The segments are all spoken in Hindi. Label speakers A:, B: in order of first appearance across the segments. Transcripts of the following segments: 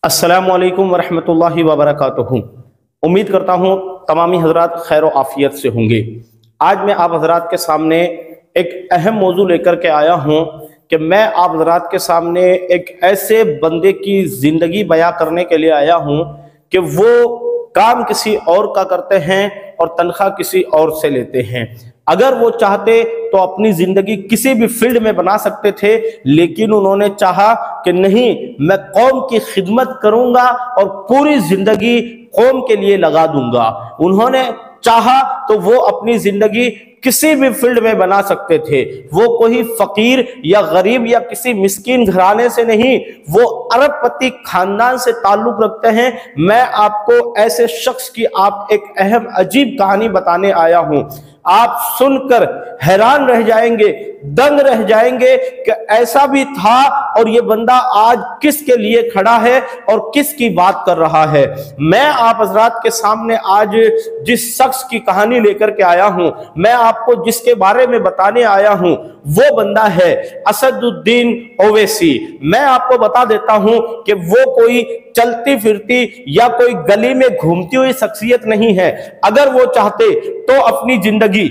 A: अस्सलामुअलैकुम वरहमतुल्लाहि वबरकातुहू। उम्मीद करता हूँ तमामी हजरात खैर आफियत से होंगे। आज मैं आप हजरात के सामने एक अहम मौजू लेकर के आया हूँ कि मैं आप हजरात के सामने एक ऐसे बंदे की ज़िंदगी बयां करने के लिए आया हूँ कि वो काम किसी और का करते हैं और तनख्वाह किसी और से लेते हैं। अगर वो चाहते तो अपनी जिंदगी किसी भी फील्ड में बना सकते थे, लेकिन उन्होंने चाहा कि नहीं, मैं कौम की खिदमत करूंगा और पूरी जिंदगी कौम के लिए लगा दूंगा। उन्होंने चाहा तो वो अपनी जिंदगी किसी भी फील्ड में बना सकते थे। वो कोई फकीर या गरीब या किसी मिस्कीन घराने से नहीं, वो अरबपति खानदान से ताल्लुक रखते हैं। मैं आपको ऐसे शख्स की आप एक अहम अजीब कहानी बताने आया हूं। आप सुनकर हैरान रह जाएंगे, दंग रह जाएंगे कि ऐसा भी था और ये बंदा आज किसके लिए खड़ा है और किसकी बात कर रहा है। मैं आप हजरात के सामने आज जिस शख्स की कहानी लेकर के आया हूं, मैं आपको जिसके बारे में बताने आया हूं, वो बंदा है असदुद्दीन ओवैसी। मैं आपको बता देता हूं कि वो कोई चलती फिरती या कोई गली में घूमती हुई शख्सियत नहीं है। अगर वो चाहते तो अपनी जिंदगी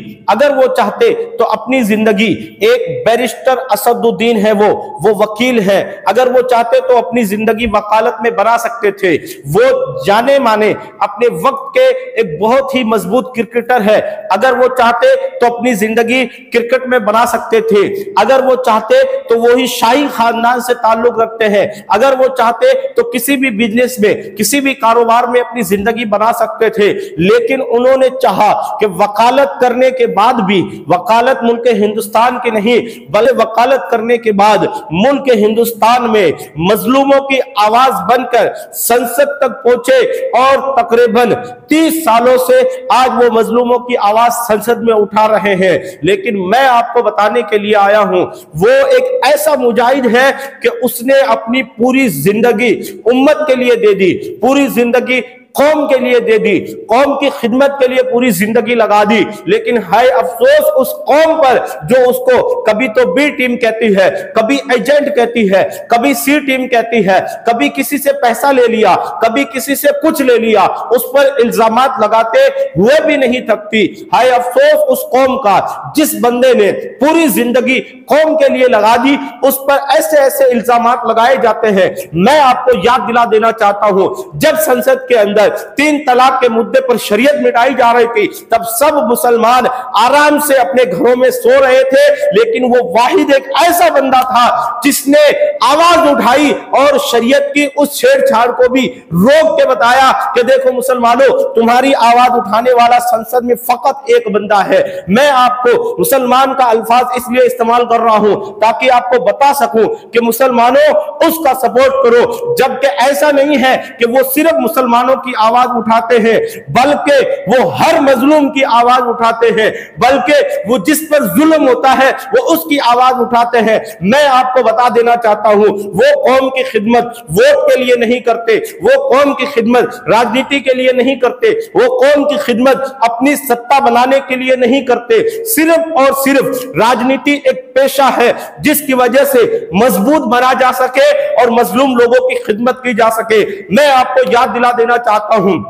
A: एक बैरिस्टर असदुद्दीन है, वो वकील है। अगर वो चाहते तो अपनी जिंदगी वकालत में बना सकते थे। वो जाने माने अपने वक्त के एक बहुत ही मजबूत क्रिकेटर है। अगर वो चाहते तो अपनी जिंदगी क्रिकेट में बना सकते थे। अगर वो चाहते तो वो ही शाही खानदान से ताल्लुक रखते हैं। अगर वो चाहते तो किसी भी बिजनेस में, किसी भी कारोबार में अपनी जिंदगी बना सकते थे। लेकिन उन्होंने चाहा कि वकालत करने के बाद भी, वकालत मुल्क हिंदुस्तान की नहीं बल्कि वकालत करने के बाद मुल्क हिंदुस्तान में मजलूमों की आवाज बनकर संसद तक पहुंचे और तकरीबन 30 सालों से आज वो मजलूमों की आवाज संसद में उठा रहे हैं। लेकिन मैं आपको बताने के लिए आया हूं, वो एक ऐसा मुजाहिद है कि उसने अपनी पूरी जिंदगी उम्मत के लिए दे दी, पूरी जिंदगी कौम के लिए दे दी, कौम की खिदमत के लिए पूरी जिंदगी लगा दी। लेकिन है अफसोस उस कौम पर जो उसको कभी तो बी टीम कहती है, कभी एजेंट कहती है, कभी सी टीम कहती है, कभी किसी से पैसा ले लिया, कभी किसी से कुछ ले लिया, उस पर इल्जामात लगाते हुए भी नहीं थकती। है अफसोस उस कौम का जिस बंदे ने पूरी जिंदगी कौम के लिए लगा दी, उस पर ऐसे ऐसे इल्जामात लगाए जाते हैं। मैं आपको याद दिला देना चाहता हूं, जब संसद के अंदर 3 तलाक के मुद्दे पर शरीयत मिटाई जा रही थी, तब सब मुसलमान आराम से अपने घरों में सो रहे थे। लेकिन वो वाहिद एक ऐसा बंदा था जिसने आवाज उठाई और शरीयत की उस छेड़छाड़ को भी रोक के बताया कि देखो मुसलमानों, तुम्हारी आवाज उठाने वाला संसद में फकत एक बंदा है। मैं आपको मुसलमान का अल्फाज इसलिए इस्तेमाल कर रहा हूं ताकि आपको बता सकूं कि मुसलमानों उसका सपोर्ट करो। जबकि ऐसा नहीं है कि वो सिर्फ मुसलमानों की आवाज उठाते हैं, बल्कि वो हर मजलूम की आवाज उठाते हैं, बल्कि वो जिस पर जुल्म होता है वो उसकी आवाज उठाते हैं। मैं आपको बता देना चाहता हूं, वो कौम की खिदमत वोट के लिए नहीं करते, वो कौम की खिदमत राजनीति के लिए नहीं करते, वो कौम की खिदमत अपनी सत्ता बनाने के लिए नहीं करते। सिर्फ और सिर्फ राजनीति एक पेशा है जिसकी वजह से मजबूत बना जा सके और मजलूम लोगों की खिदमत की जा सके। मैं आपको याद दिला देना चाहता हूं,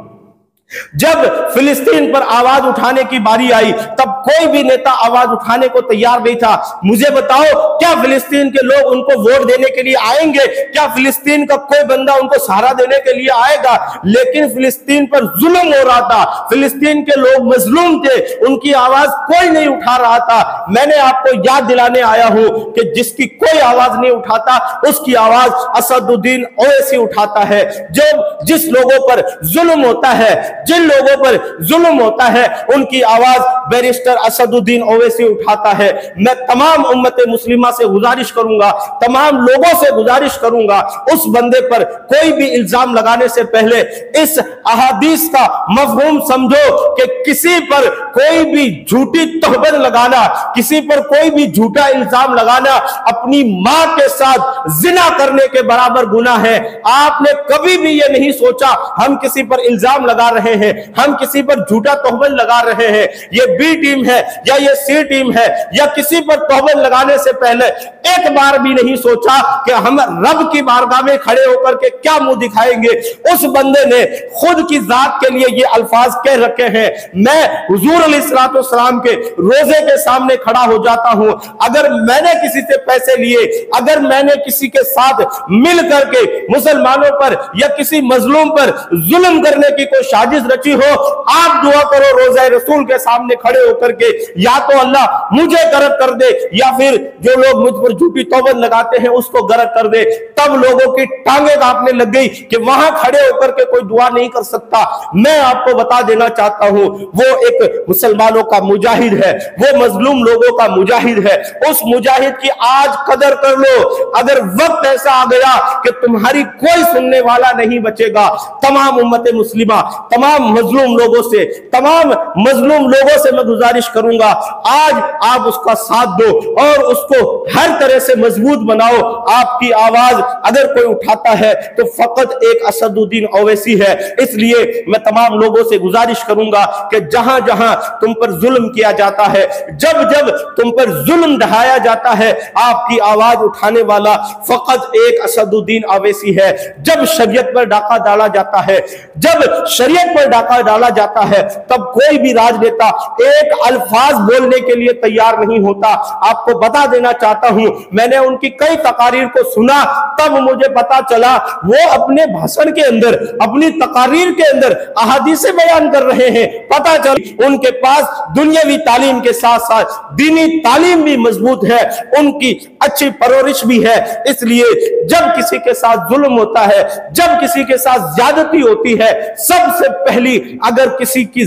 A: जब फिलिस्तीन पर आवाज उठाने की बारी आई तब कोई भी नेता आवाज उठाने को तैयार नहीं था। मुझे बताओ, क्या फिलिस्तीन के लोग उनको वोट देने के लिए आएंगे? क्या फिलिस्तीन का कोई बंदा उनको सहारा देने के लिए आएगा? लेकिन फिलिस्तीन पर जुल्म हो रहा था, फिलिस्तीन के लोग मजलूम थे, उनकी आवाज कोई नहीं उठा रहा था। मैंने आपको याद दिलाने आया हूं कि जिसकी कोई आवाज नहीं उठाता उसकी आवाज असदुद्दीन ओवैसी उठाता है। जो जिस लोगों पर जुल्म होता है, जिन लोगों पर जुल्म होता है, उनकी आवाज बैरिस्टर असदुद्दीन ओवैसी उठाता है। मैं तमाम उम्मत मुस्लिमा से गुजारिश करूंगा, तमाम लोगों से गुजारिश करूंगा, उस बंदे पर कोई भी इल्जाम लगाने से पहले इस अहादीस का मफहूम समझो कि किसी पर कोई भी झूठी तोहमत लगाना, किसी पर कोई भी झूठा इल्जाम लगाना अपनी मां के साथ जिना करने के बराबर गुनाह है। आपने कभी भी यह नहीं सोचा हम किसी पर इल्जाम लगा रहे रहे हैं, हम किसी पर झूठा तोहमत लगा रहे हैं, ये बी टीम है या ये सी टीम है, या किसी पर तोहमत लगाने से पहले एक बार भी नहीं सोचा कि हम रब की बारगाह में खड़े होकर के क्या मुंह दिखाएंगे। उस बंदे ने खुद की जात के लिए ये अल्फाज कह रखे हैं, मैं हुजूर अलैहिस्सलाम के रोजे के सामने खड़ा हो जाता हूं, अगर मैंने किसी से पैसे लिए, अगर मैंने किसी के साथ मिल करके मुसलमानों पर या किसी मजलूम पर जुल्म करने की कोई साजिश रची हो, आप दुआ करो रोज़े रसूल के सामने खड़े होकर के, या तो अल्लाह मुझे गर्क कर दे या फिर जो लोग मुझ पर झूठी तौबत लगाते हैं उसको गर्क कर दे। तब लोगों की टांगे कांपने लग गई कि वहां खड़े होकर के कोई दुआ नहीं कर सकता। मैं आपको बता देना चाहता हूं, वो एक मुसलमानों का मुजाहिद है, वो मजलूम लोगों का मुजाहिद है। उस मुजाहिद की आज कदर कर लो। अगर वक्त ऐसा आ गया कि तुम्हारी कोई सुनने वाला नहीं बचेगा, तमाम उम्मत मुस्लिमा, तमाम मजलूम लोगों से, तमाम मजलूम लोगों से मैं गुजारिश करूंगा, आज आप उसका साथ दो और उसको हर तरह से मजबूत बनाओ। आपकी आवाज अगर कोई उठाता है तो फकत एक असदुद्दीन ओवैसी है। इसलिए मैं तमाम लोगों से गुजारिश करूंगा कि जहां जहां तुम पर जुल्म किया जाता है, जब जब तुम पर जुल्म ढहाया जाता है, आपकी आवाज उठाने वाला फकत एक असदुद्दीन ओवैसी है। जब शरीयत पर डाका डाला जाता है, जब शरीयत पर डाका डाला जाता है, तब कोई भी राजनेता एक अल्फाज बोलने के लिए तैयार नहीं होता। आपको बता देना चाहता हूं, मैंने उनकी कई तकारीर को सुना, तब मुझे पता चला वो अपने भाषण के अंदर, अपनी तकारीर के अंदर अहादीसे बयान कर रहे हैं। पता चला उनके पास दुनियावी तालीम के साथ साथ दीनी तालीम भी मजबूत है, उनकी अच्छी परवरिश भी है। इसलिए जब किसी के साथ जुल्म होता है, जब किसी के साथ ज्यादती होती है, सबसे पहली अगर किसी की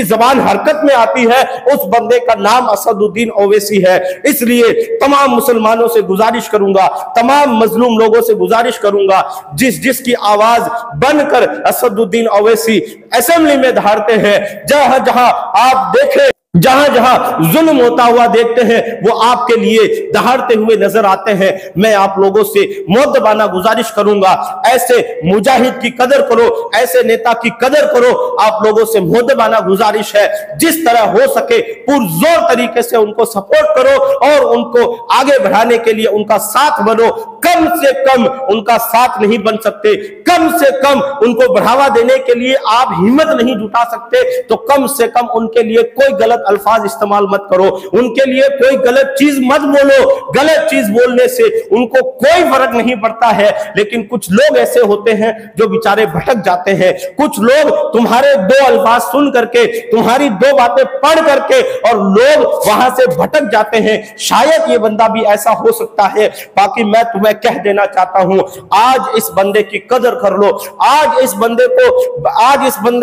A: जबान हरकत में आती है, उस बंदे का नाम असदुद्दीन ओवैसी है। इसलिए तमाम मुसलमानों से गुजारिश करूंगा, तमाम मजलूम लोगों से गुजारिश करूंगा, जिसकी आवाज बनकर असदुद्दीन ओवैसी असेंबली में धारते हैं, जहां जहां आप देखें, जहां जहां जुल्म होता हुआ देखते हैं, वो आपके लिए दहाड़ते हुए नजर आते हैं। मैं आप लोगों से मुअद्दबाना गुजारिश करूंगा, ऐसे मुजाहिद की कदर करो, ऐसे नेता की कदर करो। आप लोगों से मुअद्दबाना गुजारिश है, जिस तरह हो सके पुरजोर तरीके से उनको सपोर्ट करो और उनको आगे बढ़ाने के लिए उनका साथ बनो। कम से कम उनका साथ नहीं बन सकते, कम से कम उनको बढ़ावा देने के लिए आप हिम्मत नहीं जुटा सकते, तो कम से कम उनके लिए कोई गलत अल्फाज इस्तेमाल मत करो, उनके लिए कोई गलत चीज मत बोलो। गलत चीज बोलने से उनको कोई फर्क नहीं पड़ता है। लेकिन कुछ लोग ऐसे होते हैं जो बेचारे भटक जाते हैं। कुछ लोग तुम्हारे दो अल्फाज सुन करके, तुम्हारी दो बातें पढ़ करके और लोग वहां से भटक जाते हैं। शायद ये बंदा भी ऐसा हो सकता है। बाकी मैं तुम्हें कह देना चाहता हूं, आज इस बंदे की कदर कर लो, आज इस बंदे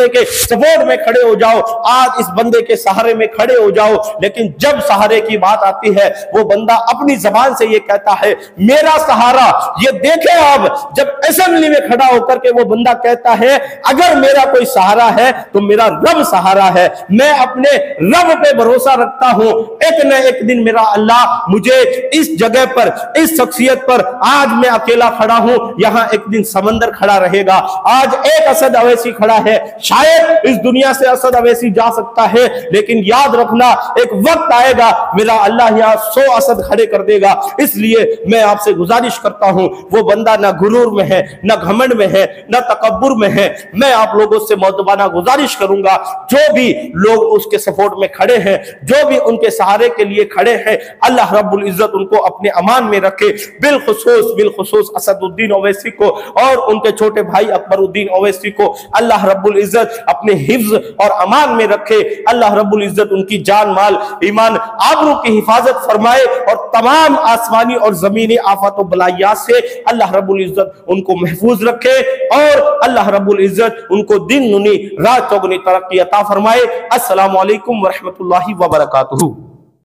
A: के सपोर्ट में खड़े हो जाओ, आज इस बंदे के सहारे में खड़े हो जाओ। लेकिन जब सहारे की बात आती है, वो बंदा अपनी जबान से ये कहता है मेरा सहारा, ये देखे आप, जब असेंबली में खड़ा होकर के वो बंदा कहता है अगर मेरा कोई सहारा है तो मेरा रब सहारा है, मैं अपने रब पे भरोसा रखता हूं, एक न एक दिन मेरा अल्लाह मुझे इस जगह पर, इस शख्सियत पर, आज मैं अकेला खड़ा हूं, यहां एक दिन समंदर खड़ा रहेगा। आज एक असद अवैसी खड़ा है, शायद इस दुनिया से असद अवैसी जा सकता है, लेकिन याद रखना एक वक्त आएगा मेरा अल्लाह यहां 100 असद खड़े कर देगा। इसलिए मैं आपसे गुजारिश करता हूं, वो बंदा ना गुरूर में है, ना घमंड में है, ना तकब्बुर में है। मैं आप लोगों से मुअद्दबाना गुजारिश करूंगा, जो भी लोग उसके सपोर्ट में खड़े हैं, जो भी उनके सहारे के लिए खड़े हैं, अल्लाह रब्बुल इज्जत उनको अपने अमान में रखे। बिलखुसूस असदुद्दीन ओवैसी को और उनके छोटे भाई अकबरुद्दीन ओवैसी को अल्लाह रब्बुल इज्जत अपने हिफ्ज और अमान में रखे। अल्लाह रब्बुल इज्जत उनकी जान, माल, ईमान, आबरू की हिफाजत फरमाए और तमाम आसमानी और जमीनी आफत और बलायात से अल्लाह रब्बुल इज्जत उनको महफूज रखे और अल्लाह रब्बुल इज्जत उनको दिन दुनी रात चौगुनी तरक्की अता फरमाए। अस्सलामु अलैकुम व रहमतुल्लाहि व बरकातुहू।